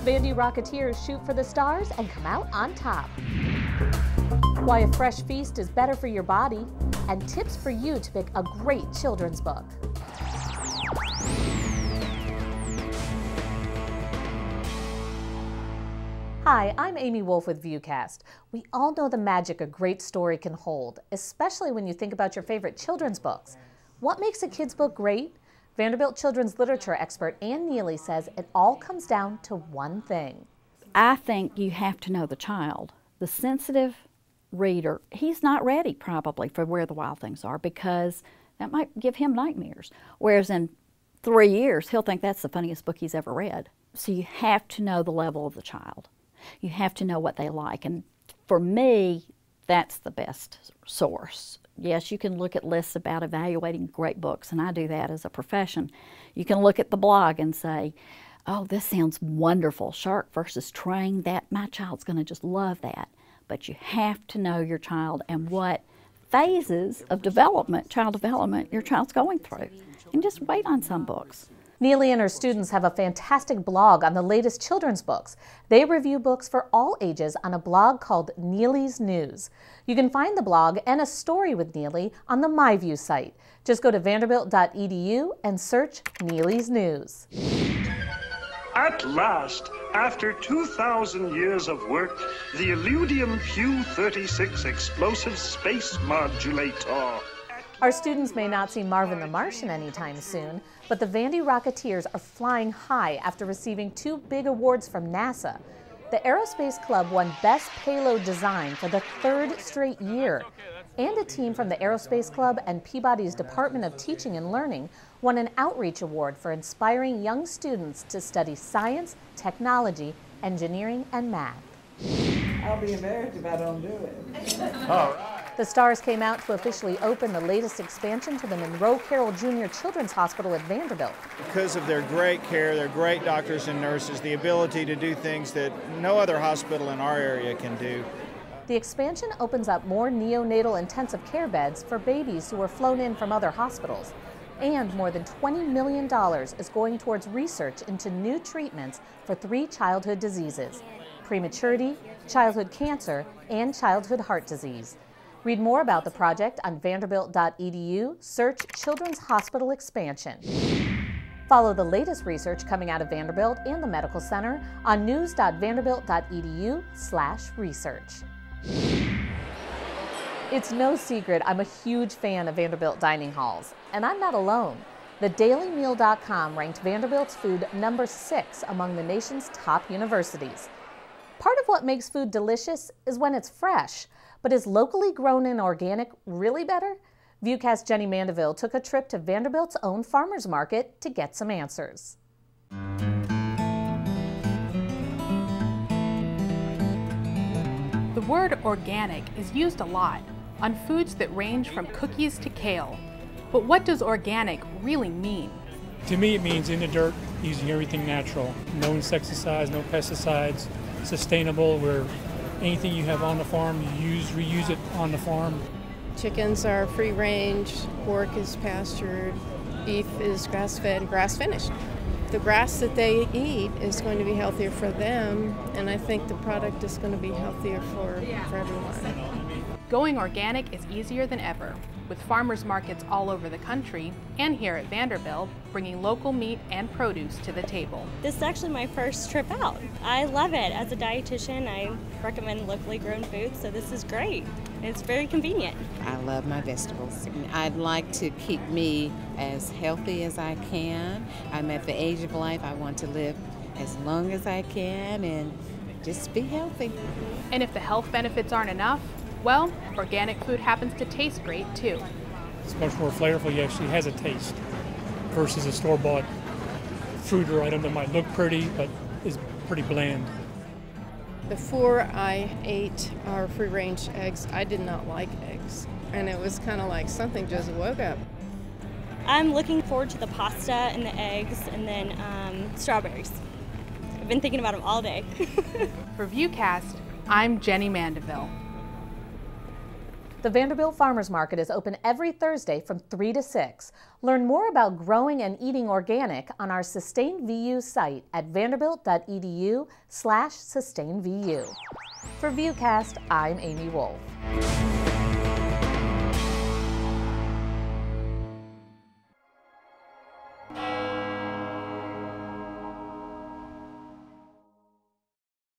Vandy Rocketeers shoot for the stars and come out on top. Why a fresh feast is better for your body, and tips for you to pick a great children's book. Hi, I'm Amy Wolf with VUCast. We all know the magic a great story can hold, especially when you think about your favorite children's books. What makes a kid's book great? Vanderbilt children's literature expert Ann Neely says it all comes down to one thing. I think you have to know the child. The sensitive reader, he's not ready probably for Where the Wild Things Are because that might give him nightmares. Whereas in 3 years, he'll think that's the funniest book he's ever read. So you have to know the level of the child. You have to know what they like, and for me, that's the best source. Yes, you can look at lists about evaluating great books, and I do that as a profession. You can look at the blog and say, oh, this sounds wonderful, shark versus train, that my child's going to just love that. But you have to know your child and what phases of development, child development, your child's going through, and just wait on some books. Neely and her students have a fantastic blog on the latest children's books. They review books for all ages on a blog called Neely's News. You can find the blog and a story with Neely on the MyView site. Just go to vanderbilt.edu and search Neely's News. At last, after 2,000 years of work, the Illudium Q-36 explosive space modulator. Our students may not see Marvin the Martian anytime soon, but the Vandy Rocketeers are flying high after receiving 2 big awards from NASA. The Aerospace Club won Best Payload Design for the 3rd straight year, and a team from the Aerospace Club and Peabody's Department of Teaching and Learning won an Outreach Award for inspiring young students to study science, technology, engineering, and math. I'll be embarrassed if I don't do it. All right. The stars came out to officially open the latest expansion to the Monroe Carroll Jr. Children's Hospital at Vanderbilt. Because of their great care, their great doctors and nurses, the ability to do things that no other hospital in our area can do. The expansion opens up more neonatal intensive care beds for babies who were flown in from other hospitals. And more than $20 million is going towards research into new treatments for 3 childhood diseases: prematurity, childhood cancer, and childhood heart disease. Read more about the project on vanderbilt.edu, search Children's Hospital Expansion. Follow the latest research coming out of Vanderbilt and the Medical Center on news.vanderbilt.edu/research. It's no secret I'm a huge fan of Vanderbilt dining halls, and I'm not alone. TheDailyMeal.com ranked Vanderbilt's food number 6 among the nation's top universities. Part of what makes food delicious is when it's fresh. But is locally grown and organic really better? VUCast Jenny Mandeville took a trip to Vanderbilt's own farmers market to get some answers. The word organic is used a lot on foods that range from cookies to kale. But what does organic really mean? To me, it means in the dirt, using everything natural. No insecticides, no pesticides, sustainable, where anything you have on the farm, you reuse it on the farm. Chickens are free range, pork is pastured, beef is grass-fed, grass-finished. The grass that they eat is going to be healthier for them, and I think the product is going to be healthier for everyone. Going organic is easier than ever, with farmers markets all over the country and here at Vanderbilt bringing local meat and produce to the table. This is actually my first trip out. I love it. As a dietitian, I recommend locally grown food, so this is great. It's very convenient. I love my vegetables. I'd like to keep me as healthy as I can. I'm at the age of life I want to live as long as I can and just be healthy. And if the health benefits aren't enough, well, organic food happens to taste great too. It's much more flavorful, it actually has a taste, versus a store-bought food or item that might look pretty but is pretty bland. Before I ate our free-range eggs, I did not like eggs. And it was kind of like something just woke up. I'm looking forward to the pasta and the eggs and then strawberries. I've been thinking about them all day. For VUCast, I'm Jenny Mandeville. The Vanderbilt Farmers Market is open every Thursday from 3 to 6. Learn more about growing and eating organic on our Sustain VU site at vanderbilt.edu/sustainvu. For VUCast, I'm Amy Wolf.